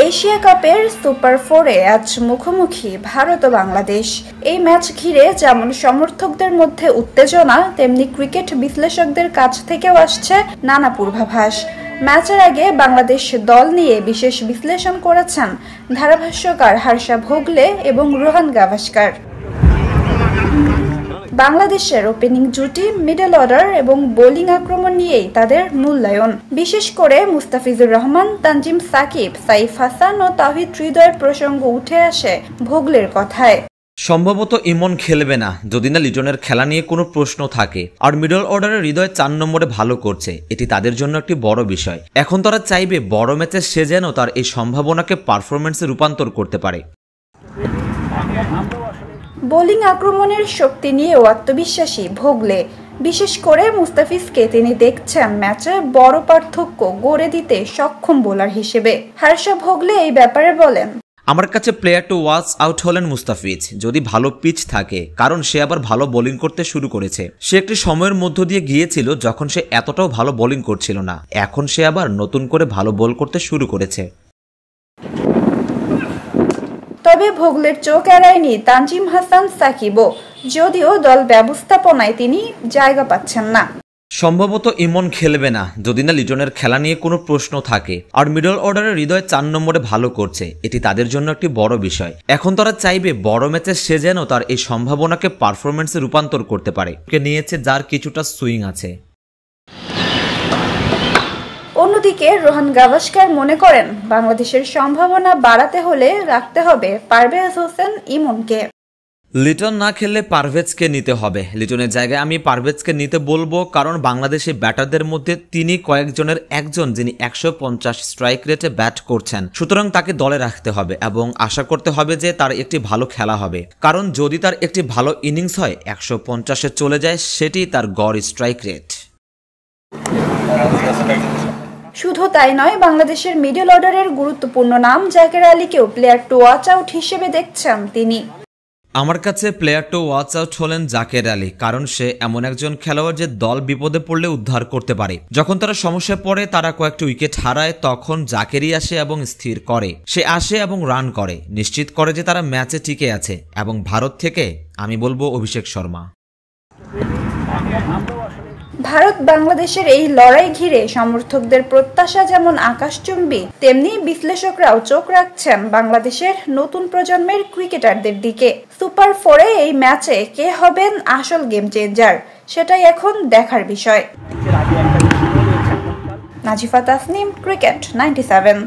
Asia কাপের super 4-এ আজ মুখোমুখি ভারত ও বাংলাদেশ। এই ম্যাচ ঘিরে যেমন সমর্থকদের মধ্যে উত্তেজনা, তেমনি ক্রিকেট বিশ্লেষকদের কাছ থেকেও আসছে নানা পূর্বাভাস। ম্যাচের আগে বাংলাদেশ দল নিয়ে বিশেষ বিশ্লেষণ করেছেন ধারাভাষ্যকার হর্ষা ভোগলে এবং রোহান গাভাস্কার। বাংলাদেশের ওপেনিং জুটি, মিডল অর্ডার এবং বোলিং আক্রমণ নিয়েই তাদের মূল্যায়ন। বিশেষ করে মুস্তাফিজুর রহমান, তানজিম সাকিব, সাইফ হাসান ও তাওহিদ হৃদয়ের প্রসঙ্গ উঠে আসে ভোগলের কথায়। সম্ভবত ইমন খেলবে না যদি না লিটনের খেলা নিয়ে কোনো প্রশ্ন থাকে। আর মিডল অর্ডারের হৃদয় 4 নম্বরে ভালো করছে, এটি তাদের জন্য একটি বড় বিষয়। এখন তারা চাইবে বড় ম্যাচে সে যেন তার এই সম্ভাবনাকে পারফরমেন্সে রূপান্তর করতে পারে। বোলিং আক্রমণের শক্তি নিয়েও আত্মবিশ্বাসী ভোগলে। বিশেষ করে মুস্তাফিজকে তিনি দেখছেন ম্যাচে বড় পার্থক্য গড়ে দিতে সক্ষম বোলার হিসেবে। হর্ষা ভোগলে এই ব্যাপারে বলেন, আমার কাছে প্লেয়ার টু ওয়াচ আউট হলেন মুস্তাফিজ, যদি ভালো পিচ থাকে, কারণ সে আবার ভালো বোলিং করতে শুরু করেছে। সে একটি সময়ের মধ্য দিয়ে গিয়েছিল যখন সে এতটাও ভালো বোলিং করছিল না, এখন সে আবার নতুন করে ভালো বল করতে শুরু করেছে। তবে ভোগলের চোখ এড়ায়নি তানজিম হাসান সাকিবও, যদিও দল ব্যবস্থাপনায় তিনি জায়গা পাচ্ছেন না। সম্ভবত ইমন খেলবে না যদি না লিটনের খেলা নিয়ে কোনো প্রশ্ন থাকে। আর মিডল অর্ডারের হৃদয় 4 নম্বরে ভালো করছে, এটি তাদের জন্য একটি বড় বিষয়। এখন তারা চাইবে বড় ম্যাচে সে যেন তার এই সম্ভাবনাকে পারফরমেন্সে রূপান্তর করতে পারে। নিয়েছে যার কিছুটা সুইং আছে। অন্যদিকে রোহান গাভাস্কার মনে করেন বাংলাদেশের সম্ভাবনা বাড়াতে হলে রাখতে হবে পারভেজ হোসেন ইমনকে। লিটন না খেললে পারভেজকে নিতে হবে। লিটনের জায়গায় আমি পারভেজকে নিতে বলবো, কারণ বাংলাদেশি ব্যাটারদের মধ্যে তিনি কয়েকজনের একজন যিনি 150 স্ট্রাইক রেটে ব্যাট করছেন। সুতরাং তাকে দলে রাখতে হবে এবং আশা করতে হবে যে তার একটি ভালো খেলা হবে, কারণ যদি তার একটি ভালো ইনিংস হয় 150-এ চলে যায়, সেটি তার গড় স্ট্রাইক রেট। শুধু তাই নয়, বাংলাদেশের মিডল অর্ডারের গুরুত্বপূর্ণ নাম জাকের আলীকেও প্লেয়ার টু ওয়াচ আউট হিসেবে দেখছেন তিনি। আমার কাছে প্লেয়ার টু ওয়াচ আউট হলেন জাকের আলী, কারণ সে এমন একজন খেলোয়াড় যে দল বিপদে পড়লে উদ্ধার করতে পারে। যখন তারা সমস্যায় পড়ে, তারা কয়েকটি উইকেট হারায়, তখন জাকেরই আসে এবং স্থির করে। সে আসে এবং রান করে, নিশ্চিত করে যে তারা ম্যাচে টিকে আছে। এবং ভারত থেকে আমি বলবো অভিষেক শর্মা। ভারত বাংলাদেশের এই লড়াই ঘিরে সমর্থকদের প্রত্যাশা যেমন আকাশচুম্বী, তেমনি বিশ্লেষকরাও চোখ রাখছেন বাংলাদেশের নতুন প্রজন্মের ক্রিকেটারদের দিকে। সুপার 4-এ এই ম্যাচে কে হবেন আসল গেম চেঞ্জার, সেটাই এখন দেখার বিষয়। নাজিফা তাসনিম, ক্রিকেট 97।